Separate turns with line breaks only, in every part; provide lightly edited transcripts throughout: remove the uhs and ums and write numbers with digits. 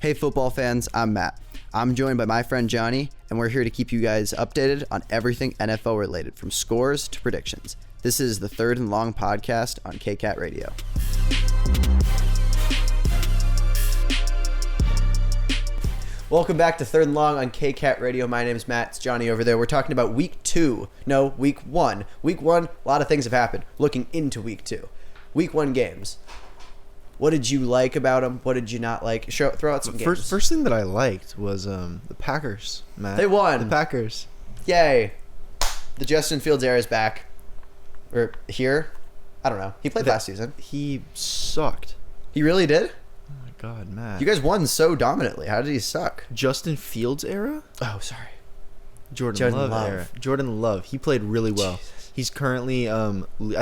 Hey football fans, I'm Matt. I'm joined by my friend Johnny, and we're here to keep you guys updated on everything NFL related, from scores to predictions. This is the Third and Long podcast on KCAT Radio. Welcome back to Third and Long on KCAT Radio. My name is Matt. It's Johnny over there. We're talking about week one. Week one, a lot of things have happened. Looking into week two. Week one games. What did you like about them? What did you not like? Throw out some games.
First thing that I liked was the Packers, Matt.
They won.
The Packers.
Yay. The Justin Fields era is back. Or here. I don't know. He played last season.
He sucked.
He really did?
Oh my God, Matt.
You guys won so dominantly. How did he suck?
Justin Fields era?
Oh, sorry.
Jordan Love era. Jordan Love. He played really well.
Jesus.
He's currently, I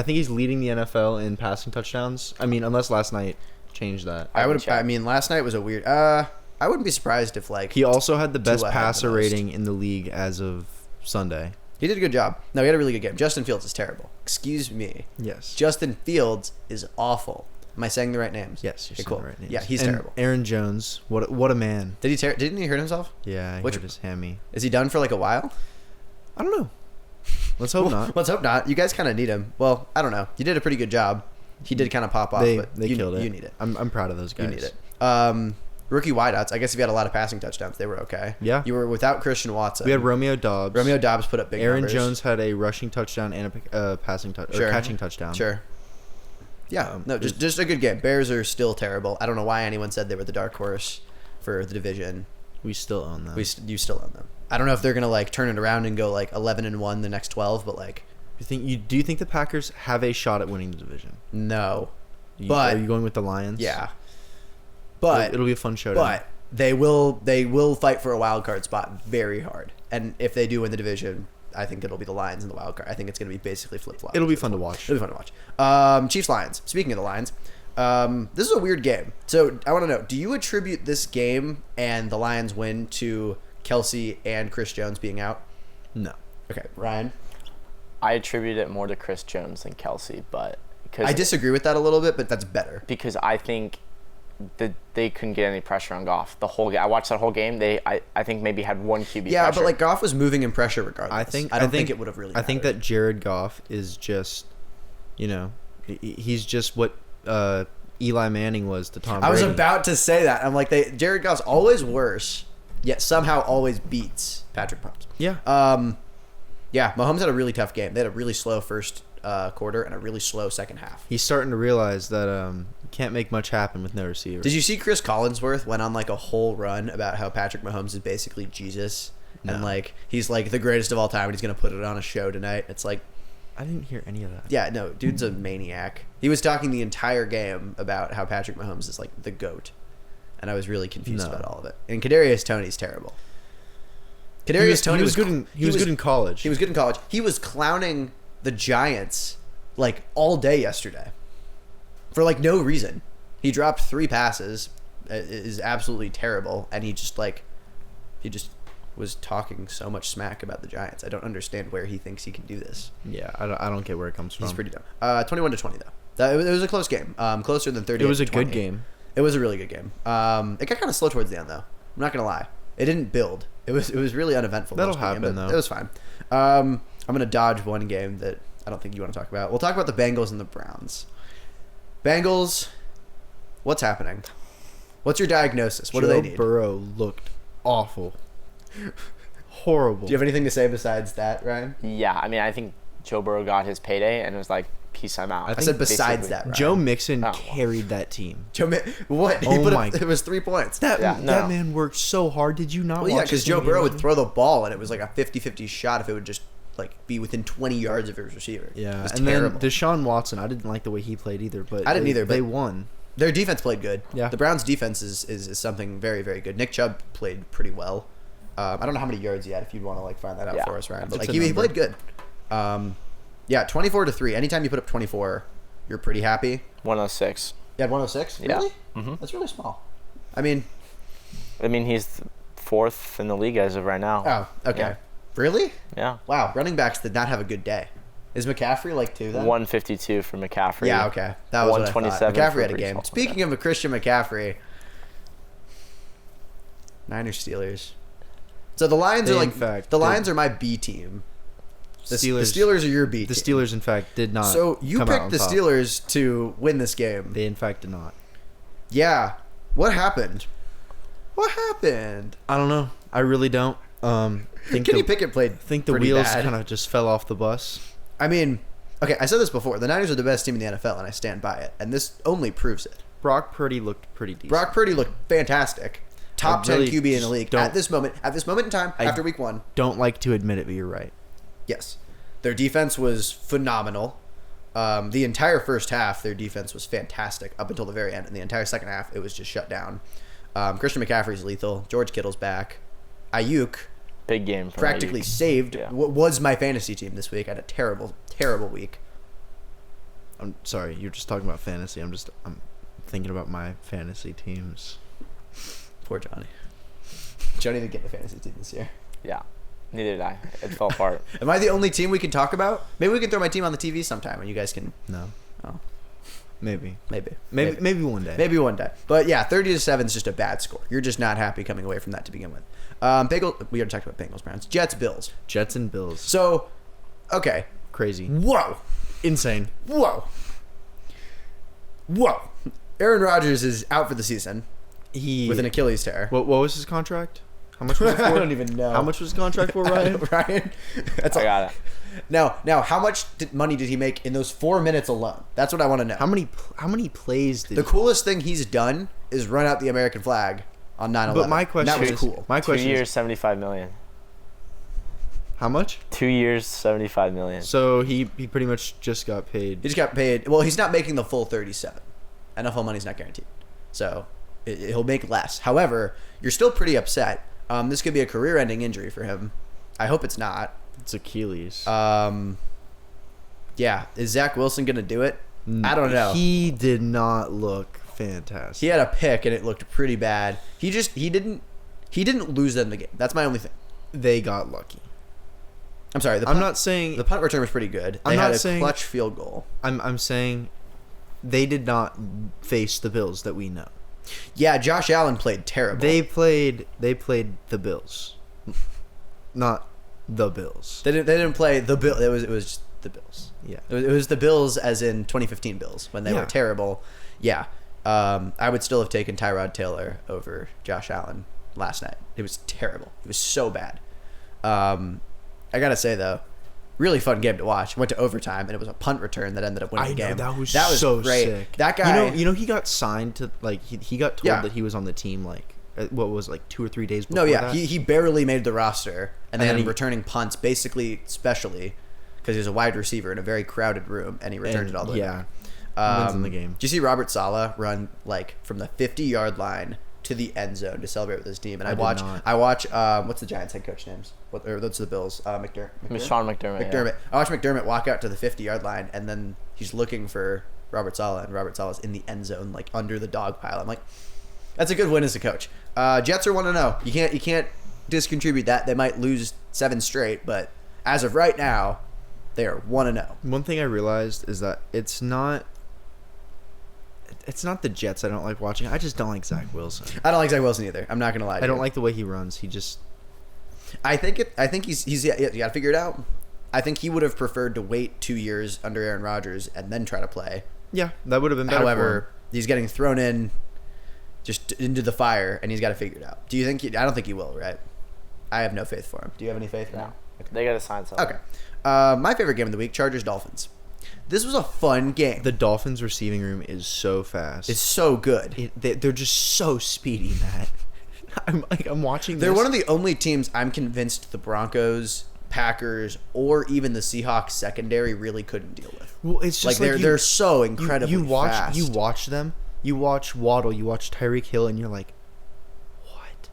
think he's leading the NFL in passing touchdowns. I mean, unless last night changed that.
Last night was a weird. I wouldn't be surprised if
He also had the best
Tua had
passer
the most.
rating in the league as of Sunday.
He did a good job. No, he had a really good game. Justin Fields is terrible. Excuse me.
Yes.
Justin Fields is awful. Am I saying the right names?
Yes, you're
Okay,
saying
cool.
the right names.
Yeah, he's
And
terrible.
Aaron Jones, what a man.
Didn't he hurt himself?
Yeah, he hurt his hammy.
Is he done for like a while?
I don't know. Let's hope not.
Let's hope not. You guys kind of need him. Well, I don't know. You did a pretty good job. He did kind of pop off, but
They killed it.
You need it.
I'm proud of those guys.
You need it. Rookie wideouts. I guess if you had a lot of passing touchdowns, they were okay.
Yeah.
You were without Christian Watson.
We had Romeo Dobbs.
Romeo Dobbs put up big
Aaron
numbers.
Jones had a rushing touchdown and a passing touchdown, or catching touchdown.
Sure. Yeah. No, just a good game. Bears are still terrible. I don't know why anyone said they were the dark horse for the division.
We still own them.
You still own them. I don't know if they're gonna like turn it around and go like 11-1 the next 12, but like
Do you think the Packers have a shot at winning the division?
no.
Are you going with the Lions?
Yeah. But
it'll be a fun showdown.
But they will fight for a wild card spot very hard. And if they do win the division, I think it'll be the Lions in the wild card. I think it's going to be basically flip-flop.
It'll be fun to watch.
It'll be fun to watch. Chiefs-Lions. Speaking of the Lions, this is a weird game. So I want to know, do you attribute this game and the Lions win to Kelsey and Chris Jones being out?
No.
Okay, Ryan?
I attribute it more to Chris Jones than Kelsey, but
I disagree with that a little bit, but that's better.
Because I think that they couldn't get any pressure on Goff. The whole game, I watched that whole game. I think maybe had one QB
Yeah,
pressure.
but like Goff was moving in pressure regardless.
I don't
think it would have really
I think
mattered.
that Jared Goff is just, he's just what Eli Manning was to Tom Brady.
I was about to say that. I'm like, Jared Goff's always worse, yet somehow always beats Patrick Mahomes.
Yeah.
Yeah, Mahomes had a really tough game. They had a really slow first quarter and a really slow second half.
He's starting to realize that you can't make much happen with no receiver.
Did you see Chris Collinsworth went on like a whole run about how Patrick Mahomes is basically Jesus?
No.
And like he's like the greatest of all time and he's going to put it on a show tonight. It's like,
I didn't hear any of that.
yeah, no, dude's a maniac. He was talking the entire game about how Patrick Mahomes is like the GOAT. And I was really confused about all of it. And Kadarius Toney's terrible. Kadarius Toney was good in
college.
He was good in college. He was clowning the Giants like all day yesterday for like no reason. He dropped 3 passes. It is absolutely terrible, and he just was talking so much smack about the Giants. I don't understand where he thinks he can do this.
Yeah, I don't get where it comes from.
He's pretty dumb. 21-20 though. It was a close game. Closer than 30.
It was a good game.
It was a really good game. It got kind of slow towards the end though. I'm not gonna lie. It didn't build. It was really uneventful.
That'll
most of the
happen,
game, but
though.
It was fine. I'm gonna dodge one game that I don't think you want to talk about. We'll talk about the Bengals and the Browns. Bengals, what's happening? What's your diagnosis? What do they need?
Joe Burrow looked awful. Horrible.
Do you have anything to say besides that, Ryan?
yeah, I mean, I think Joe Burrow got his payday and was like, peace, I'm out.
I
I said besides
basically.
that, Ryan.
Joe Mixon
Oh.
carried that team.
What? He
Oh
put
my-
up, it was 3 points.
That
no.
man worked so hard. Did you not
Well, yeah,
watch
because
the
Joe
game?
Burrow would throw the ball and it was like a 50-50 shot if it would just like be within 20 yards of his receiver.
Yeah,
it was
and
terrible.
then Deshaun Watson, I didn't like the way he played either, but
I didn't either, but
they won.
Their defense played good.
Yeah.
The Browns' defense is something very, very good. Nick Chubb played pretty well. I don't know how many yards he had. If you'd want to like find that out
Yeah.
for us, Ryan, but
It's
like
a
he
number.
played good. Yeah, 24-3. Anytime you put up 24, you're pretty happy.
106.
You had 106.
Yeah.
Really?
Mm-hmm.
That's really small. I mean,
He's 4th in the league as of right now.
oh, okay.
Yeah.
Really?
Yeah.
Wow. Running backs did not have a good day. Is McCaffrey like 2 then?
152 for McCaffrey.
Yeah, okay. That was what I thought.
127
McCaffrey
for
had a
Brees
game.
Hall.
Speaking of a Christian McCaffrey, Niners Steelers. So the Lions
They,
are
in
like
fact,
the
did.
Lions are my B team. The
Steelers-
Steelers are your B
The
team.
Steelers, in fact, did not.
So you
come out
picked
on
the
top.
Steelers to win this game.
They, in fact, did not.
Yeah. What happened? What happened?
I don't know. I really don't. Think
Kenny
the,
Pickett played.
think the
pretty
wheels
bad.
kind of just fell off the bus.
I mean, okay, I said this before. The Niners are the best team in the NFL, and I stand by it. And this only proves it.
Brock Purdy looked pretty decent.
Brock Purdy looked fantastic. Top
I really
10 QB in the
just
league
don't-
at this moment. At this moment in time,
I-
after week 1.
Don't like to admit it, but you're right.
Yes. Their defense was phenomenal. The entire first half, their defense was fantastic up until the very end. And the entire second half, it was just shut down. Christian McCaffrey's lethal. George Kittle's back. Ayuk
Big game for
practically
Ayuk.
saved
Yeah.
what was my fantasy team this week. I had a terrible, terrible week.
I'm sorry. You're just talking about fantasy. I'm thinking about my fantasy teams.
Poor Johnny. Johnny didn't get the fantasy team this year.
Yeah. Neither did I. It fell apart.
Am I the only team we can talk about? Maybe we can throw my team on the TV sometime and you guys can.
No.
Oh,
Maybe.
maybe.
Maybe one day.
Maybe one day. But yeah, 30-7 is just a bad score. You're just not happy coming away from that to begin with. Bengals. We already talked about Bengals, Browns, Jets, Bills.
Jets and Bills.
So, okay.
Crazy.
Whoa.
Insane.
Whoa. Whoa. Aaron Rodgers is out for the season
He
with an Achilles tear.
What was his contract? How much was it for?
I don't even know.
How much was his contract for, Ryan?
Ryan? That's
I
all.
got it.
Now, how much money did he make in those 4 minutes alone? That's what I want to know.
How many plays did
The coolest thing he's done is run out the American flag on 9/11.
But my question
that was
is,
cool.
my
2
question
years,
is,
75 million.
how much?
2 years, 75 million.
So he pretty much just got paid.
He just got paid. Well, he's not making the full 37. NFL money's not guaranteed, so he'll make less. However, you're still pretty upset. This could be a career-ending injury for him. I hope it's not.
It's Achilles.
Yeah, is Zach Wilson gonna do it? I don't know.
He did not look fantastic.
He had a pick and it looked pretty bad. He didn't lose them the game. That's my only thing.
They got lucky.
I'm sorry.
I'm not saying.
The punt return was pretty good. They
I'm
had
not
a
saying-
clutch field goal.
I'm saying they did not face the Bills that we know.
Yeah, Josh Allen played terrible.
They played the Bills, not the Bills.
They didn't play the Bill. It was just the Bills.
Yeah.
It was the Bills as in 2015 Bills when they
Yeah.
were terrible. Yeah. I would still have taken Tyrod Taylor over Josh Allen last night. It was terrible. It was so bad. I gotta say though, really fun game to watch. Went to overtime and it was a punt return that ended up winning
I
the game.
know, that was
so
great.
Sick. That guy.
You know, he got signed to he got told
Yeah.
that he was on the team what was 2 or 3 days before.
No, yeah,
that?
he barely made the roster, and they
And
had
then
him
he-
returning punts, basically, specially, because he was a wide receiver in a very crowded room, and he returned it all the way.
Yeah,
back.
wins in the game.
Did you see Robert Saleh run from the 50-yard line to the end zone to celebrate with his team? And
I did not.
I watch what's the Giants head coach names? That's the Bills. McDermott.
Sean McDermott. Yeah.
McDermott. I watched McDermott walk out to the 50-yard line, and then he's looking for Robert Saleh, and Robert Saleh's in the end zone, under the dog pile. I'm like, that's a good win as a coach. Jets are 1-0. You can't discontribute that. They might lose 7 straight, but as of right now, they are 1-0.
One thing I realized is that it's not the Jets I don't like watching. I just don't like Zach Wilson.
I don't like Zach Wilson either. I'm not gonna lie to
I don't
you.
like the way he runs. He just
I think he's you got to figure it out. I think he would have preferred to wait 2 years under Aaron Rodgers and then try to play.
yeah, that would have been better.
However, he's getting thrown in just into the fire, and he's got to figure it out. Do you think? I don't think he will. Right? I have no faith for him. Do you have any faith?
No. They got to sign something.
Okay. My favorite game of the week: Chargers Dolphins. This was a fun game.
the Dolphins receiving room is so fast.
It's so good.
They're just so speedy, Matt. I'm watching.
They're
this.
one of the only teams I'm convinced the Broncos, Packers, or even the Seahawks secondary really couldn't deal with.
Well, it's just
they're so incredibly
you watch
fast.
You watch them. You watch Waddle. You watch Tyreek Hill, and you're like, what?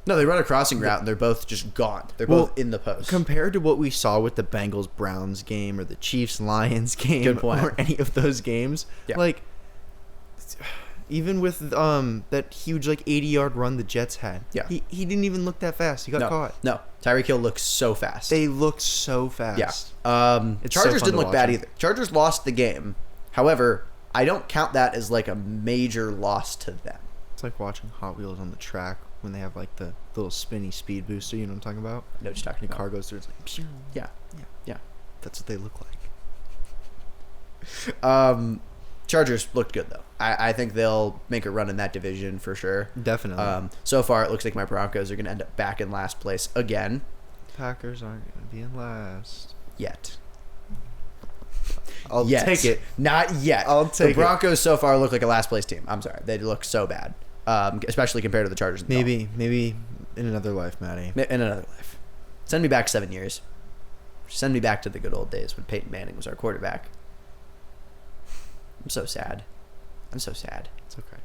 No, they run a crossing route and they're both just gone. They're
Well,
both in the post.
Compared to what we saw with the Bengals Browns game or the Chiefs Lions game
Good point.
or any of those games,
Yeah.
even with that huge 80-yard run the Jets had,
Yeah.
he didn't even look that fast. He got
no,
caught.
no, Tyreek Hill looks so fast.
They look so fast.
Yeah.
It's so
Chargers
fun
didn't
to
look
watch
bad
them.
either. Chargers lost the game. However, I don't count that as a major loss to them.
It's like watching Hot Wheels on the track when they have like the little spinny speed booster. You know what I'm talking about?
No, just talking
The
about.
car goes through. It's like, pshoo.
Yeah.
Yeah.
Yeah.
That's what they look like.
Chargers looked good though. I think they'll make a run in that division for sure.
Definitely.
So far, it looks like my Broncos are going to end up back in last place again.
Packers aren't going to be in last.
Yet.
I'll
Yet.
take it.
Not yet.
I'll
The
take it.
Broncos so far look like a last place team. I'm sorry. They look so bad. Especially compared to the Chargers. and
Maybe in another life, Matty.
Dolphins. In another life. Send me back 7 years. Send me back to the good old days when Peyton Manning was our quarterback. I'm so sad. I'm so sad.
It's okay.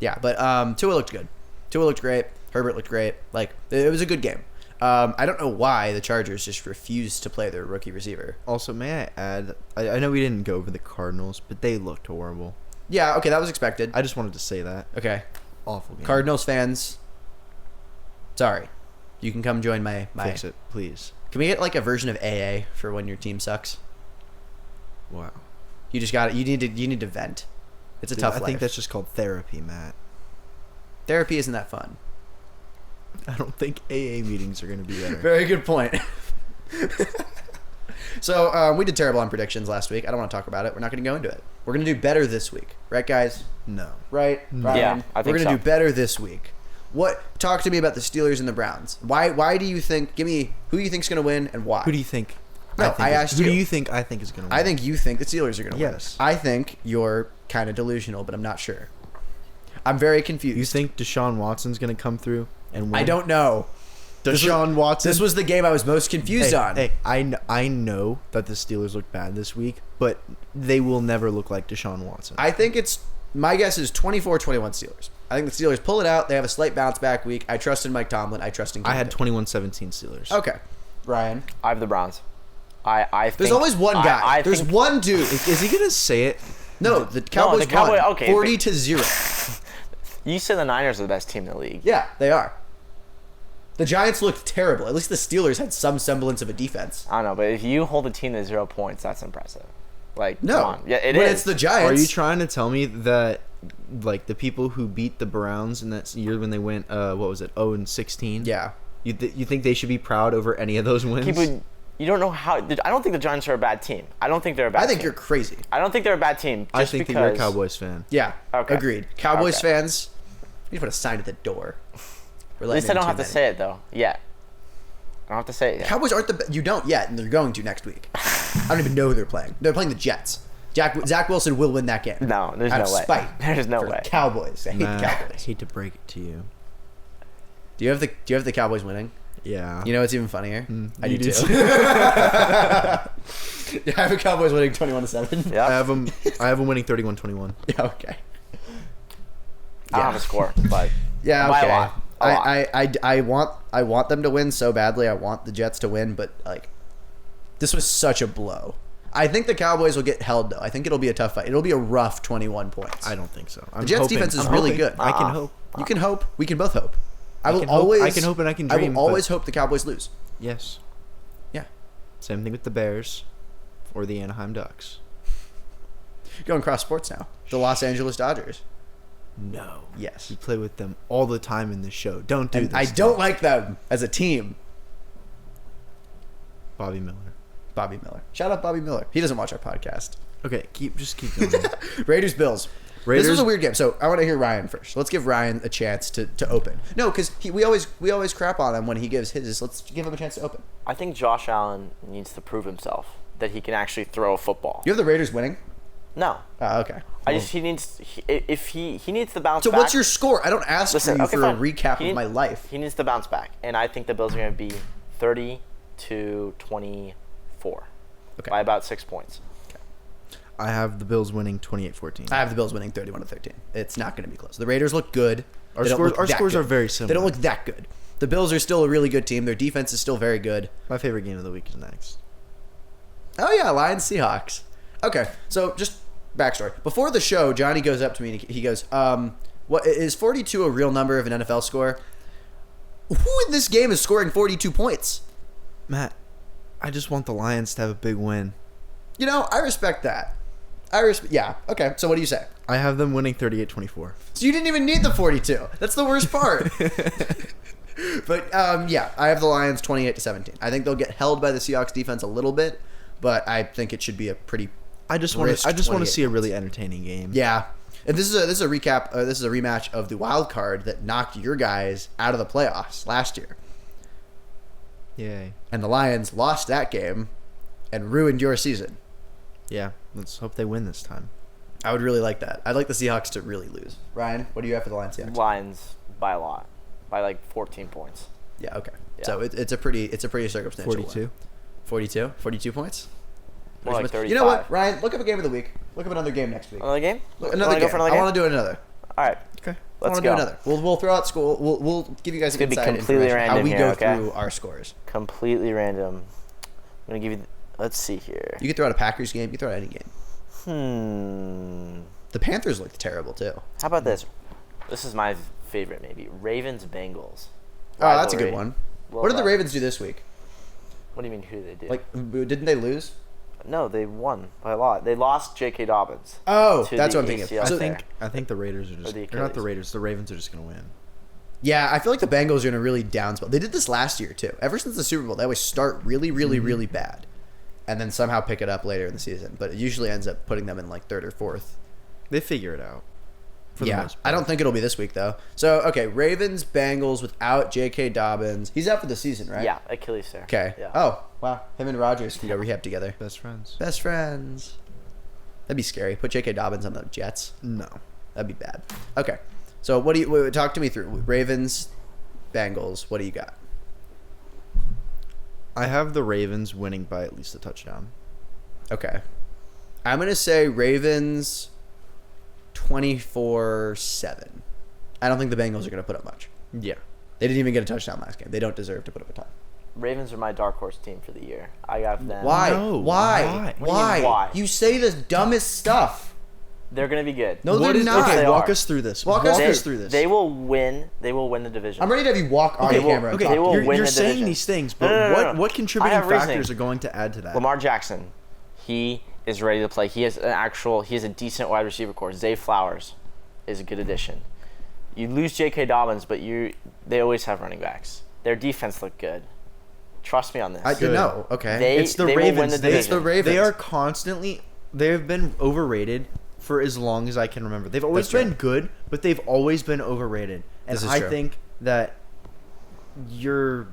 Yeah, but Tua looked good. Tua looked great. Herbert looked great. Like, it was a good game. I don't know why the Chargers just refused to play their rookie receiver.
Also, may I add, I know we didn't go over the Cardinals, but they looked horrible.
Yeah, okay, that was expected.
I just wanted to say that.
Okay.
Awful game.
Cardinals fans, sorry. You can come join my...
Fix it, please.
Can we get like a version of AA for when your team sucks?
Wow.
You just got it. You need to vent. It's a
Dude,
tough
I
life.
think that's just called therapy, Matt.
Therapy isn't that fun.
I don't think AA meetings are going to be better.
Very good point. So we did terrible on predictions last week. I don't want to talk about it. We're not going to go into it. We're going to do better this week, right, guys?
No.
Right?
No.
Ryan?
Yeah, I think
we're gonna
so.
do better this week. What? Talk to me about the Steelers and the Browns. Why do you think? Give me who you think's going to win and why.
Who do you think?
No, I asked
Who
you.
do you think I think is going to win?
I think you think the Steelers are going to win.
Yes.
I think you're kind of delusional, but I'm not sure. I'm very confused.
You think Deshaun Watson's going to come through and win?
I don't know.
Deshaun Watson.
This was the game I was most confused on.
Hey, I know that the Steelers look bad this week, but they will never look like Deshaun Watson.
I think it's my guess is 24-21 Steelers. I think the Steelers pull it out. They have a slight bounce back week. I trust in Mike Tomlin. I trust in.
I had
Kenny
21-17 Steelers.
Pickett. Okay, Ryan.
I have the Browns. I think
There's always one guy.
I
There's
think-
one dude.
Is he going to say it?
No, the Cowboys
Cowboy-
won
okay,
40-0.
You said the Niners are the best team in the league.
Yeah, they are. The Giants looked terrible. At least the Steelers had some semblance of a defense.
I don't know, but if you hold a team to 0 points, that's impressive. Like,
No,
come on. Yeah, it
when
is.
it's the Giants.
Are you trying to tell me that, like, the people who beat the Browns in that year when they went, what was it, 0-16?
Yeah.
You think they should be proud over any of those wins?
People, you don't know how. I don't think the Giants are a bad team. I don't think they're a bad
I think
team.
you're crazy.
I don't think they're a bad team.
I
Just
think that
because
you're a Cowboys fan.
Yeah.
Okay.
Agreed. Cowboys
Okay.
fans, you need to put a sign at the door.
At least I don't have to say it, though, yet. I don't have to say it yet.
Cowboys aren't you don't yet, and they're going to next week. I don't even know who they're playing. They're playing the Jets. Zach Wilson will win that game.
No, there's
Out
no
of
way.
spite
There's no
for
way.
Cowboys. I hate
Nah,
the
I
Cowboys.
hate to break it to you.
Do you have the Cowboys winning?
Yeah.
You know what's even funnier? I
you
do
do
too. Yeah, I have the Cowboys winning 21-7.
Yeah.
I have them winning 31-21.
Yeah. Okay.
I don't have a score, but
Yeah.
by
Okay.
a lot.
I want them to win so badly. I want the Jets to win, but like, this was such a blow. I think the Cowboys will get held though. I think it'll be a tough fight. It'll be a rough 21 points.
I don't think so.
The Jets' defense is really good.
I can hope.
You can hope. We can both hope. I will
can hope-
always.
I can hope and I can
I
dream,
will always
but-
hope the Cowboys lose.
Yes.
Yeah.
Same thing with the Bears or the Anaheim Ducks.
Going cross sports now. The Los Angeles Dodgers.
No.
Yes.
We play with them all the time in this show. Don't do
And
this.
I
to
don't
me.
like them as a team.
Bobby Miller.
Bobby Miller. Shout out Bobby Miller. He doesn't watch our podcast.
Okay, just keep going.
Raiders Bills. This
Raiders-
was a weird game, so I want to hear Ryan first. Let's give Ryan a chance to open. No, because we always crap on him when he gives his. Let's give him a chance to open.
I think Josh Allen needs to prove himself that he can actually throw a football.
You have the Raiders winning.
No.
Okay.
He needs to bounce
So
back.
what's your score? I don't ask
Listen,
for you
okay,
for
fine.
a recap
He
of my life.
He needs to bounce back, and I think the Bills are going to be 30-24
Okay.
by about 6 points.
I have the Bills winning 28-14.
I have the Bills winning 31-13. It's not going to be close. The Raiders look good.
Our
They don't
scores-
look
our
that
scores
good.
are very
They
similar.
don't look that good. The Bills are still a really good team. Their defense is still very good.
My favorite game of the week is next.
Oh yeah, Lions Seahawks. Okay, so just backstory. Before the show, Johnny goes up to me and he goes, "What is 42 a real number of an NFL score? Who in this game is scoring 42 points?"
Matt, I just want the Lions to have a big win.
You know, I respect that. Yeah. Okay. So what do you say?
I have them winning 38-24.
So you didn't even need the 42. That's the worst part. But yeah, I have the Lions 28-17. I think they'll get held by the Seahawks defense a little bit, but I think it should be a pretty.
I just want to
28
see a really entertaining game.
Yeah. And this is a recap. This is a rematch of the wild card that knocked your guys out of the playoffs last year.
Yay.
And the Lions lost that game and ruined your season.
Yeah. Let's hope they win this time.
I would really like that. I'd like the Seahawks to really lose. Ryan, what do you have for the Lions Seahawks?
Lions by a lot, by like 14 points.
Yeah, okay.
Yeah.
So it's a pretty circumstantial
42.
win. 42? 42 points?
More like 35.
You know what, Ryan? Look up a game of the week. Look up another game next week.
Another game?
Another
Wanna
game.
go for another
I
game?
want to do another.
All right.
Okay.
I
Let's
want to
go.
do another. We'll throw out school. We'll give you guys
gonna be
inside
completely
information how
random
we
here,
go
okay?
through our scores.
Completely random. I'm gonna give you. Let's see here.
You can throw out a Packers game. You can throw out any game.
Hmm.
The Panthers looked terrible too.
How about this? This is my favorite, maybe Ravens Bengals.
Oh, that's a good
Rivalry.
one.
Well,
What did the
that-
Ravens do this week?
What do you mean? Who did they do?
Like, didn't they lose?
no, they won by a lot. They lost J.K. Dobbins.
Oh,
to
that's
the
what I'm thinking.
ACL
So,
tear.
I think the Raiders are just.
the
They're not the
Achilles.
Raiders. The Ravens are just gonna win.
yeah, I feel like the Bengals are in a really down spell. They did this last year too. Ever since the Super Bowl, they always start really, really, really bad, and then somehow pick it up later in the season. But it usually ends up putting them in like third or fourth.
They figure it out. For the
Yeah,
most
I
part.
don't think it'll be this week though. So okay, Ravens, Bengals without J.K. Dobbins. He's out for the season, right?
Yeah, Achilles tear.
Okay.
Yeah.
Oh wow, him and Rodgers can go rehab together.
Best friends.
Best friends. That'd be scary. Put J.K. Dobbins on the Jets.
No.
That'd be bad. Okay. So what do you talk to me through Ravens, Bengals? What do you got?
I have the Ravens winning by at least a touchdown.
Okay. I'm gonna say Ravens 24-7. I don't think the Bengals are gonna put up much.
Yeah.
They didn't even get a touchdown last game. They don't deserve to put up a ton.
Ravens are my dark horse team for the year. I got them.
Why?
No,
Why?
why?
What do you mean,
Why?
why?
You say the dumbest stuff.
They're gonna be good.
No,
What
they're
is-
not.
Okay,
They
walk
are.
us through this.
Walk
Walk
us
us
through-
through this.
They will win. They will win the division.
I'm ready to have you walk on
Okay,
the
well,
camera. And
okay,
They
talk.
will
you're,
win
you're
the
saying
division.
these things, but
No.
what
I
contributing
have reasoning.
factors are going to add to that?
Lamar Jackson, he is ready to play. He has a decent wide receiver core. Zay Flowers is a good addition. You lose J.K. Dobbins, but they always have running backs. Their defense looked good. Trust me on this.
I
Good.
know. Okay.
They-
It's the
will win
Ravens.
the
They-
it's the
division.
Ravens.
They are constantly. They have been overrated for as long as I can remember. They've always
That's
been
true.
good, but they've always been overrated. And
This is
I
true.
think that you're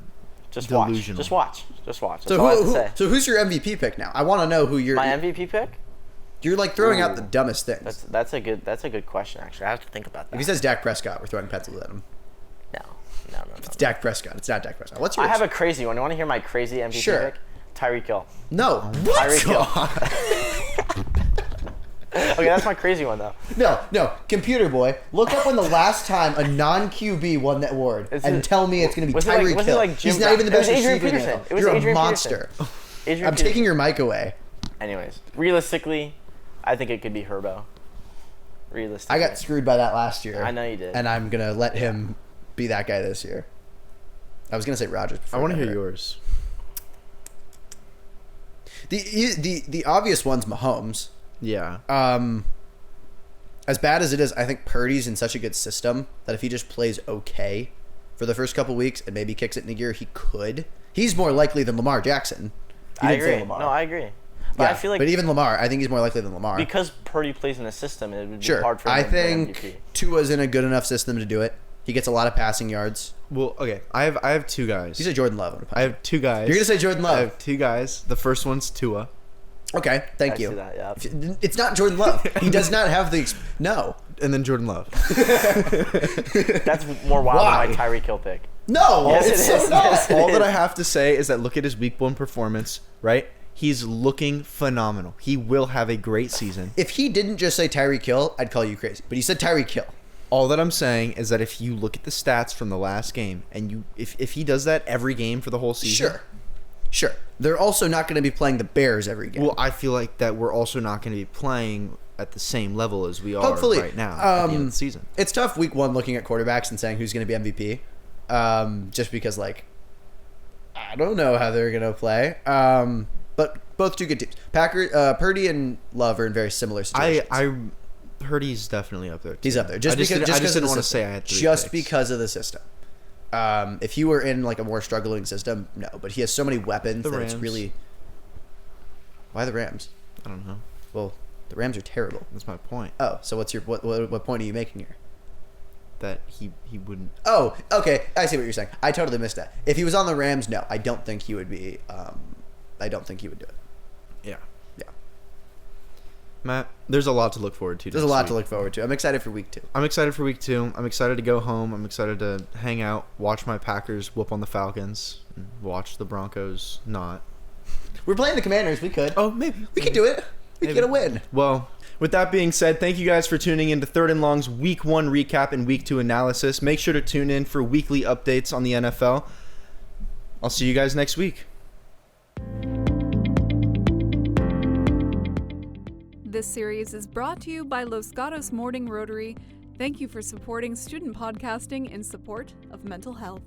Just
delusional.
watch. Just watch. That's
So,
all I have to say.
so who's your MVP pick now? I want to know who you're.
My MVP pick?
You're like throwing out
Ooh.
the dumbest things.
That's a good question actually. I have to think about
If
that.
he says Dak Prescott, we're throwing pencils at him.
No.
It's Dak Prescott. It's not Dak Prescott. What's yours?
I have a crazy one. You want to hear my crazy MVP
Sure.
pick? Tyreek Hill.
No.
Tyreek
What?
Hill. Okay, that's my crazy one though.
No. Computer boy, look up when the last time a non-QB won that award
Is
and
it-
tell me it's going to be
was it like-
Tyreek
was it
Hill.
like Jim
He's not
Brown?
even the
It was
best
Adrian
receiver in the
Peterson.
NFL.
It was
You're
Adrian
a monster.
Adrian
I'm
Peterson.
taking your mic away.
Anyways, realistically, I think it could be Herbo. Realistically.
I got screwed by that last year.
I know you did.
And I'm going to let him be that guy this year. I was going to say Rodgers before.
I want to
he got
hear
hurt.
yours.
The obvious one's Mahomes.
Yeah.
As bad as it is, I think Purdy's in such a good system that if he just plays okay for the first couple weeks and maybe kicks it into gear, he could. He's more likely than Lamar Jackson. You
I
didn't say
agree.
Lamar.
No, I agree. But
Yeah,
I feel like
but even Lamar, I think he's more likely than Lamar.
because Purdy plays in a system, it would be
Sure,
hard for him
I
to win
think
MVP.
Tua's in a good enough system to do it. He gets a lot of passing yards.
Well, okay. I have two guys.
You said Jordan Love. I'm gonna punch
I have two guys.
You're gonna say Jordan
I
Love.
have two guys. The first one's Tua.
Okay, thank
I
you.
see that, yeah.
It's not Jordan Love. He does not have the. No.
And then Jordan Love.
That's more wild
Why?
than my Tyreek Hill pick.
No,
Yes,
it's
it
so
is.
not.
Yes, it
All that
is.
I have to say is that look at his week one performance, right? He's looking phenomenal. He will have a great season.
If he didn't just say Tyreek Hill, I'd call you crazy. But he said Tyreek Hill.
All that I'm saying is that if you look at the stats from the last game and if he does that every game for the whole season.
Sure. They're also not going to be playing the Bears every game.
Well, I feel like that we're also not going to be playing at the same level as we are
Hopefully.
right now at the end of the season.
It's tough week one looking at quarterbacks and saying who's going to be MVP. Just because, like, I don't know how they're going to play. But both two good teams. Purdy and Love are in very similar situations.
Purdy's definitely up there. Too.
He's up there.
I just didn't want to say I had 3
just
picks.
because of the system. If he were in like a more struggling system, no. But he has so many weapons
The
that it's
Rams.
really. Why the Rams?
I don't know.
Well, the Rams are terrible.
That's my point.
Oh, so what's your what point are you making here?
That he wouldn't.
Oh, okay. I see what you're saying. I totally missed that. If he was on the Rams, no, I don't think he would be. I don't think he would do it.
Yeah.
Yeah.
Matt, there's a lot to look forward to.
There's a
next
lot
week.
to look forward to. I'm excited for week 2.
I'm excited for week 2. I'm excited to go home. I'm excited to hang out, watch my Packers whoop on the Falcons, and watch the Broncos not.
We're playing the Commanders. We could.
Oh, maybe.
We could do it. We could get a win.
Well, with that being said, thank you guys for tuning in to Third and Long's Week 1 recap and Week 2 analysis. Make sure to tune in for weekly updates on the NFL. I'll see you guys next week.
This series is brought to you by Los Gatos Morning Rotary. Thank you for supporting student podcasting in support of mental health.